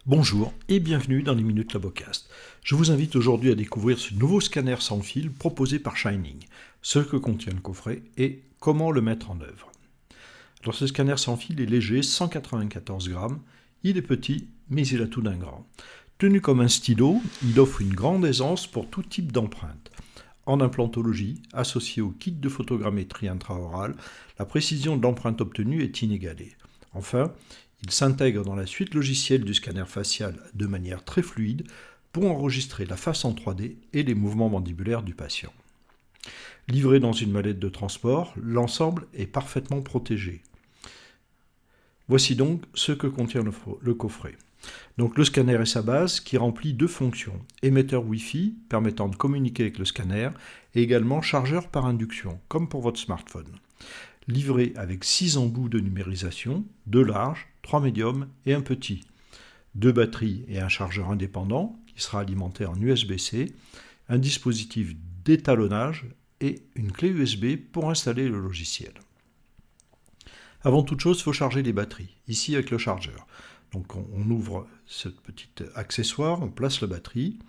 Bonjour et bienvenue dans les Minutes Labocast. Je vous invite aujourd'hui à découvrir ce nouveau scanner sans fil proposé par Shining, ce que contient le coffret et comment le mettre en œuvre. Alors ce scanner sans fil est léger, 194 grammes, il est petit mais il a tout d'un grand. Tenu comme un stylo, il offre une grande aisance pour tout type d'empreinte. En implantologie, associé au kit de photogrammétrie intraorale, la précision de l'empreinte obtenue est inégalée. Enfin, il s'intègre dans la suite logicielle du scanner facial de manière très fluide pour enregistrer la face en 3D et les mouvements mandibulaires du patient. Livré dans une mallette de transport, l'ensemble est parfaitement protégé. Voici donc ce que contient le coffret. Donc le scanner et sa base qui remplit deux fonctions, émetteur Wi-Fi permettant de communiquer avec le scanner et également chargeur par induction, comme pour votre smartphone. Livré avec 6 embouts de numérisation, 2 larges, 3 médiums et un petit. 2 batteries et un chargeur indépendant qui sera alimenté en USB-C, un dispositif d'étalonnage et une clé USB pour installer le logiciel. Avant toute chose, il faut charger les batteries, ici avec le chargeur. Donc on ouvre ce petit accessoire, on place la batterie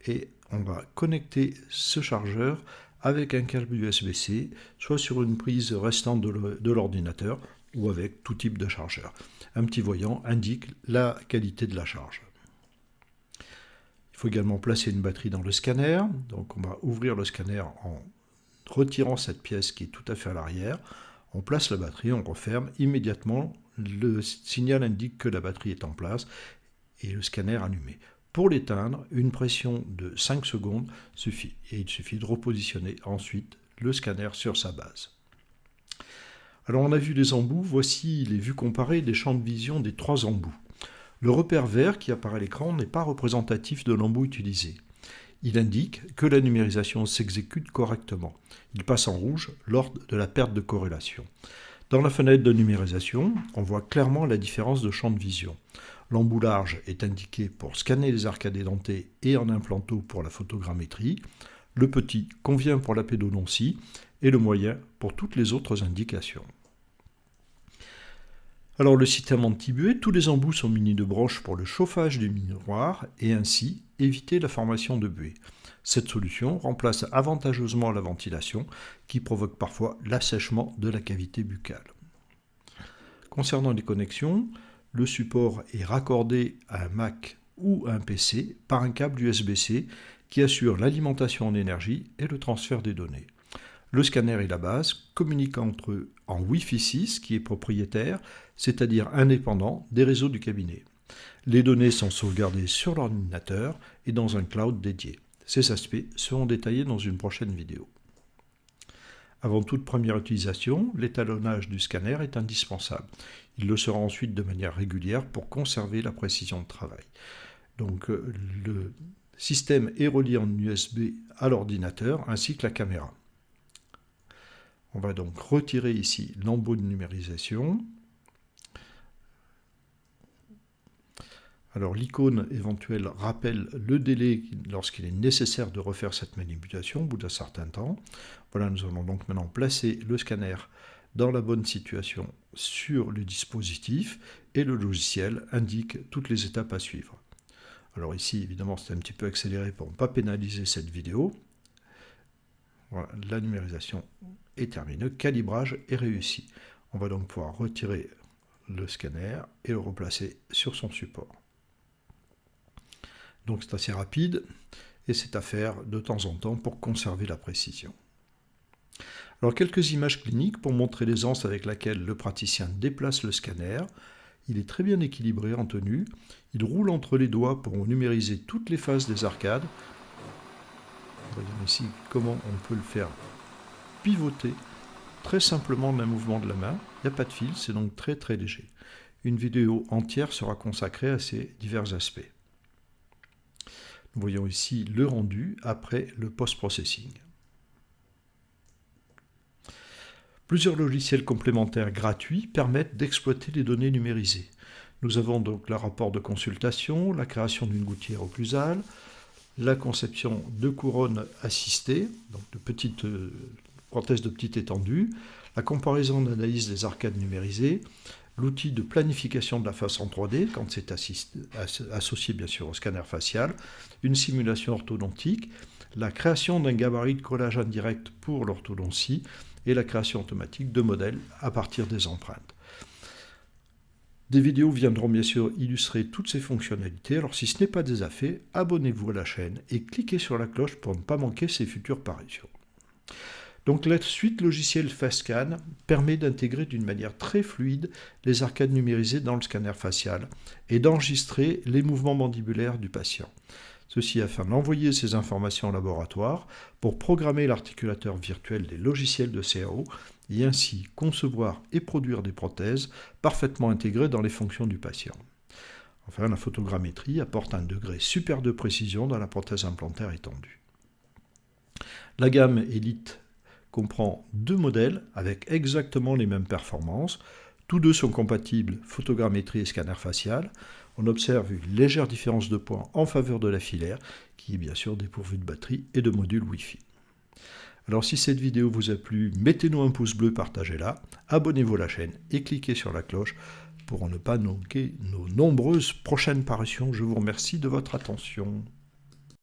et on va connecter ce chargeur avec un câble USB-C, soit sur une prise restante de l'ordinateur ou avec tout type de chargeur. Un petit voyant indique la qualité de la charge. Il faut également placer une batterie dans le scanner. Donc on va ouvrir le scanner en retirant cette pièce qui est tout à fait à l'arrière. On place la batterie, on referme. Immédiatement, le signal indique que la batterie est en place et le scanner allumé. Pour l'éteindre, une pression de 5 secondes suffit et il suffit de repositionner ensuite le scanner sur sa base. Alors on a vu les embouts, voici les vues comparées des champs de vision des 3 embouts. Le repère vert qui apparaît à l'écran n'est pas représentatif de l'embout utilisé. Il indique que la numérisation s'exécute correctement. Il passe en rouge lors de la perte de corrélation. Dans la fenêtre de numérisation, on voit clairement la différence de champ de vision. L'embout large est indiqué pour scanner les arcades édentées et en implanto pour la photogrammétrie. Le petit convient pour la pédodontie et le moyen pour toutes les autres indications. Alors le système anti-buée, tous les embouts sont munis de broches pour le chauffage du miroir et ainsi éviter la formation de buée. Cette solution remplace avantageusement la ventilation qui provoque parfois l'assèchement de la cavité buccale. Concernant les connexions, le support est raccordé à un Mac ou à un PC par un câble USB-C qui assure l'alimentation en énergie et le transfert des données. Le scanner et la base communiquent entre eux en Wi-Fi 6 qui est propriétaire, c'est-à-dire indépendant des réseaux du cabinet. Les données sont sauvegardées sur l'ordinateur et dans un cloud dédié. Ces aspects seront détaillés dans une prochaine vidéo. Avant toute première utilisation, l'étalonnage du scanner est indispensable. Il le sera ensuite de manière régulière pour conserver la précision de travail. Donc le système est relié en USB à l'ordinateur ainsi que la caméra. On va donc retirer ici l'embout de numérisation. Alors l'icône éventuelle rappelle le délai lorsqu'il est nécessaire de refaire cette manipulation au bout d'un certain temps. Voilà, nous allons donc maintenant placer le scanner dans la bonne situation sur le dispositif et le logiciel indique toutes les étapes à suivre. Alors ici, évidemment, c'est un petit peu accéléré pour ne pas pénaliser cette vidéo. Voilà, la numérisation est terminée, le calibrage est réussi. On va donc pouvoir retirer le scanner et le replacer sur son support. Donc c'est assez rapide et c'est à faire de temps en temps pour conserver la précision. Alors quelques images cliniques pour montrer l'aisance avec laquelle le praticien déplace le scanner. Il est très bien équilibré en tenue. Il roule entre les doigts pour numériser toutes les phases des arcades. Voyons ici comment on peut le faire pivoter très simplement d'un mouvement de la main. Il n'y a pas de fil, c'est donc très très léger. Une vidéo entière sera consacrée à ces divers aspects. Nous voyons ici le rendu après le post-processing. Plusieurs logiciels complémentaires gratuits permettent d'exploiter les données numérisées. Nous avons donc le rapport de consultation, la création d'une gouttière occlusale, la conception de couronnes assistées, donc de petites prothèses de petite étendue, la comparaison d'analyse des arcades numérisées, l'outil de planification de la face en 3D, quand c'est associé bien sûr au scanner facial, une simulation orthodontique, la création d'un gabarit de collage indirect pour l'orthodontie et la création automatique de modèles à partir des empreintes. Des vidéos viendront bien sûr illustrer toutes ces fonctionnalités, alors si ce n'est pas déjà fait, abonnez-vous à la chaîne et cliquez sur la cloche pour ne pas manquer ces futures parutions. Donc la suite logicielle FaceScan permet d'intégrer d'une manière très fluide les arcades numérisées dans le scanner facial et d'enregistrer les mouvements mandibulaires du patient. Ceci afin d'envoyer ces informations au laboratoire pour programmer l'articulateur virtuel des logiciels de CAO et ainsi concevoir et produire des prothèses parfaitement intégrées dans les fonctions du patient. Enfin, la photogrammétrie apporte un degré super de précision dans la prothèse implantaire étendue. La gamme Elite comprend 2 modèles avec exactement les mêmes performances. Tous deux sont compatibles photogrammétrie et scanner facial. On observe une légère différence de poids en faveur de la filaire, qui est bien sûr dépourvue de batterie et de module Wi-Fi. Alors si cette vidéo vous a plu, mettez-nous un pouce bleu, partagez-la, abonnez-vous à la chaîne et cliquez sur la cloche pour ne pas manquer nos nombreuses prochaines parutions. Je vous remercie de votre attention.